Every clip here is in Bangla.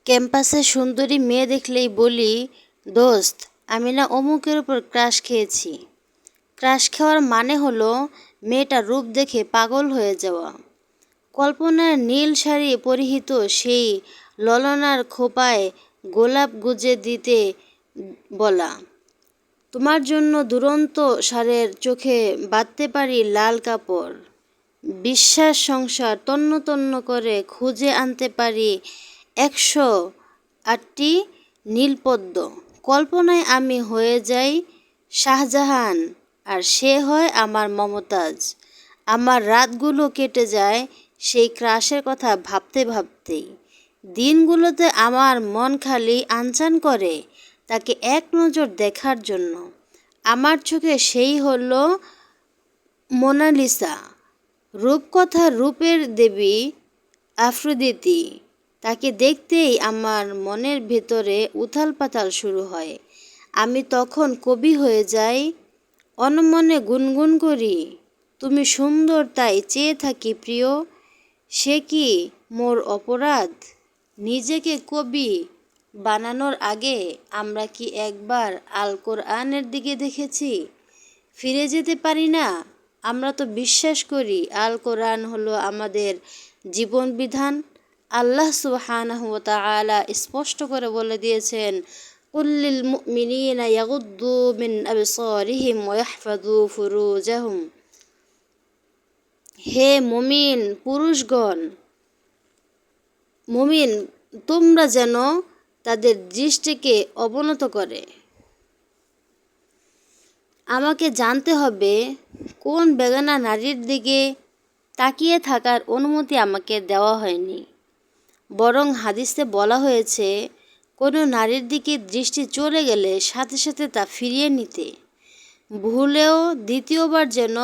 ক্যাম্পাসে সুন্দরী মেয়ে দেখলেই বলি, দোস্ত আমি না অমুকের ওপর ক্রাশ খেয়েছি। ক্রাশ খাওয়ার মানে হলো মেয়েটার রূপ দেখে পাগল হয়ে যাওয়া। কল্পনার নীল শাড়ি পরিহিত সেই ললনার খোঁপায় গোলাপ গুজে দিতে বলা, তোমার জন্য দুরন্ত সারের চোখে বাঁধতে পারি লাল কাপড়, বিশ্বাস সংসার তন্ন তন্ন করে খুঁজে আনতে পারি 108টি নীলপদ্ম। কল্পনায় আমি হয়ে যাই শাহজাহান আর সে হয় আমার মমতাজ। আমার রাতগুলো কেটে যায় সেই ক্রাশের কথা ভাবতে ভাবতেই। দিনগুলোতে আমার মন খালি আনচান করে তাকে এক নজর দেখার জন্য। আমার চোখে সেই হলো মোনালিসা, রূপকথার রূপের দেবী আফ্রোদিতি। তাকে দেখতেই আমার মনের ভেতরে উথাল পাতাল শুরু হয়। আমি তখন কবি হয়ে যাই, অনমনে গুনগুন করি, তুমি সুন্দর তাই চেয়ে থাকি প্রিয়। সে কি মোর অপরাধ? নিজেকে কবি বানানোর আগে আমরা কি একবার আল কোরআনের দিকে দেখেছি? ফিরে যেতে পারি না? আমরা তো বিশ্বাস করি আল কোরআন হলো আমাদের জীবন বিধান। আল্লাহ সুবহানাহু ওয়া তাআলা স্পষ্ট করে বলে দিয়েছেন, কুল্লিল মুমিনিনা ইয়াগুদ্দু মিন আবসারিহিম ওয়া ইয়াহফাযু ফুরুজাহুম। হে মুমিন পুরুষগণ, মুমিন তোমরা যেন তাদের দৃষ্টিকে অবনত করে। আমাকে জানতে হবে কোন বেগানা নারীর দিকে তাকিয়ে থাকার অনুমতি আমাকে দেওয়া হয়নি। বরং হাদিসে বলা হয়েছে, কোনো নারীর দিকে দৃষ্টি চলে গেলে সাথে সাথে তা ফিরিয়ে নিতে। ভুলেও দ্বিতীয়বার যেন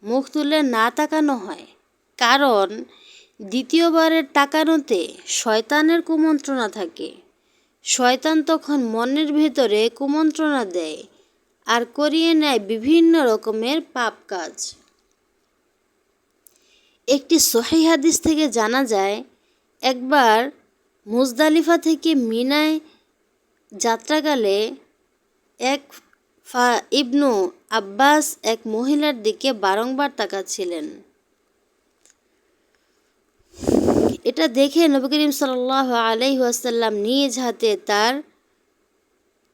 মুখ তুলে না তাকানো হয়, কারণ দ্বিতীয়বারের তাকানোতে শয়তানের কুমন্ত্রণা থাকে। শয়তান তখন মনের ভেতরে কুমন্ত্রণা দেয় আর করিয়ে নেয় বিভিন্ন রকমের পাপ কাজ। একটি সহিহ হাদিস থেকে জানা যায়, একবার মুজদালিফা থেকে মিনায় যাত্রাকালে এক ইবনু আব্বাস এক মহিলার দিকে বারংবার তাকাচ্ছিলেন। এটা দেখে নবী করিম সাল্লাল্লাহু আলাইহি ওয়াসাল্লাম নিজ হাতে তার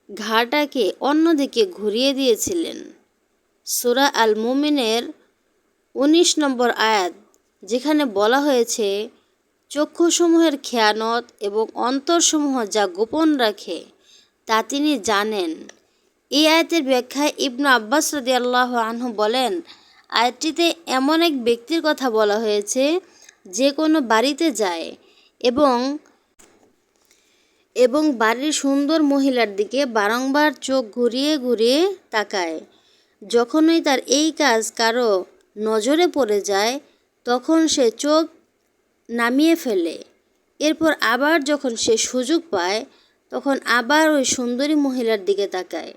ঘাড়টাকে অন্যদিকে ঘুরিয়ে দিয়েছিলেন। সূরা আল মুমিনের 19 নম্বর আয়াত, যেখানে বলা হয়েছে, চক্ষুসমূহের খেয়ানত এবং অন্তরসমূহ যা গোপন রাখে তা তিনি জানেন। এই আয়াতের ব্যাখ্যায় ইবনু আব্বাস রাদিয়াল্লাহু আনহু বলেন, আয়াতটিতে এমন এক ব্যক্তির কথা বলা হয়েছে যে কোনো বাড়িতে যায় এবং বাড়ির সুন্দর মহিলার দিকে বারংবার চোখ ঘুরিয়ে ঘুরিয়ে তাকায়। যখনই তার এই কাজ কারো নজরে পড়ে যায় তখন সে চোখ নামিয়ে ফেলে। এরপর আবার যখন সে সুযোগ পায় তখন আবার ওই সুন্দরী মহিলার দিকে তাকায়।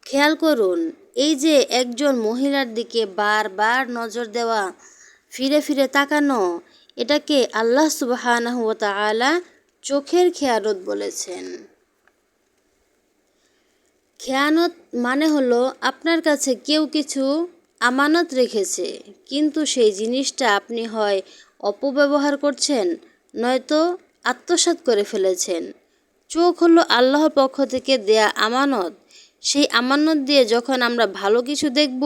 খেয়াল করুন, এই যে একজন মহিলার দিকে বারবার নজর দেওয়া, ফিরে ফিরে তাকানো, এটাকে আল্লাহ সুবহানাহু ওয়া তাআলা চোখের খেয়ানত বলেছেন। খেয়ানত মানে হলো আপনার কাছে কেউ কিছু আমানত রেখেছে, কিন্তু সেই জিনিসটা আপনি হয় অপব্যবহার করছেন নয়তো আত্মসাৎ করে ফেলেছেন। চোখ হলো আল্লাহর পক্ষ থেকে দেয়া আমানত। সেই আমানত দিয়ে যখন আমরা ভালো কিছু দেখব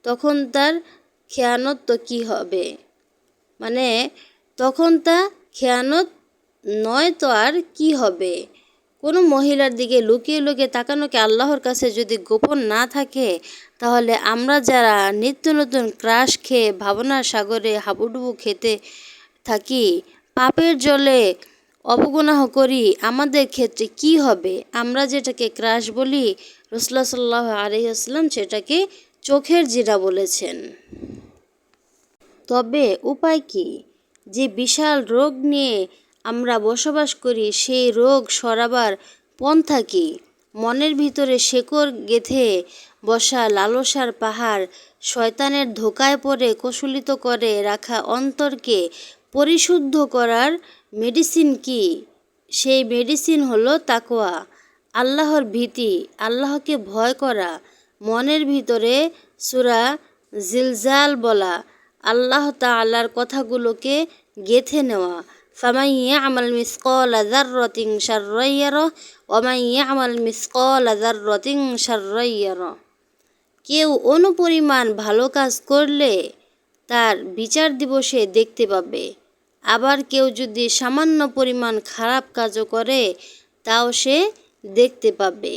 তখন তার খেয়ানত তো কী হবে, মানে তখন তা খেয়ানত নয় তো আর কি হবে। কোনো মহিলার দিকে লুকিয়ে লুকিয়ে তাকানোকে আল্লাহর কাছে যদি গোপন না থাকে, তাহলে আমরা যারা নিত্য নতুন ক্রাশ খেয়ে ভাবনার সাগরে হাবুডুবু খেতে থাকি, পাপের জলে অবগুনাহ করি, আমাদের ক্ষেত্রে কি হবে? আমরা যেটাকে ক্রাশ বলি, রাসূলুল্লাহ সাল্লাল্লাহু আলাইহি ওয়াসাল্লাম সেটাকে চোখের জিনা বলেছেন। তবে উপায় কি? যে বিশাল রোগ নিয়ে আমরা বসবাস করি সেই রোগ সরাবার পন্থা কি? মনের ভিতরে শেকড় গেঁথে বসা লালসার পাহাড় শয়তানের ধোঁকায় পড়ে কলুষিত করে রাখা অন্তরকে পরিশুদ্ধ করার মেডিসিন কি? সেই মেডিসিন হলো তাকওয়া, আল্লাহর ভীতি, আল্লাহকে ভয় করা, মনের ভিতরে সূরা জিলজাল বলা, আল্লাহ তাআলার কথাগুলোকে গেঁথে নেওয়া। ফামান ইয়ামাল মিসকালা যাররাতিন শাররান ইয়ারাহ ওয়া মান ইয়ামাল মিসকালা যাররাতিন শাররান ইয়ারাহ। কেউ অনুপরিমাণ ভালো কাজ করলে তার বিচার দিবসে দেখতে পাবে, আবার কেউ যদি সামান্য পরিমাণ খারাপ কাজও করে তাও সে দেখতে পাবে।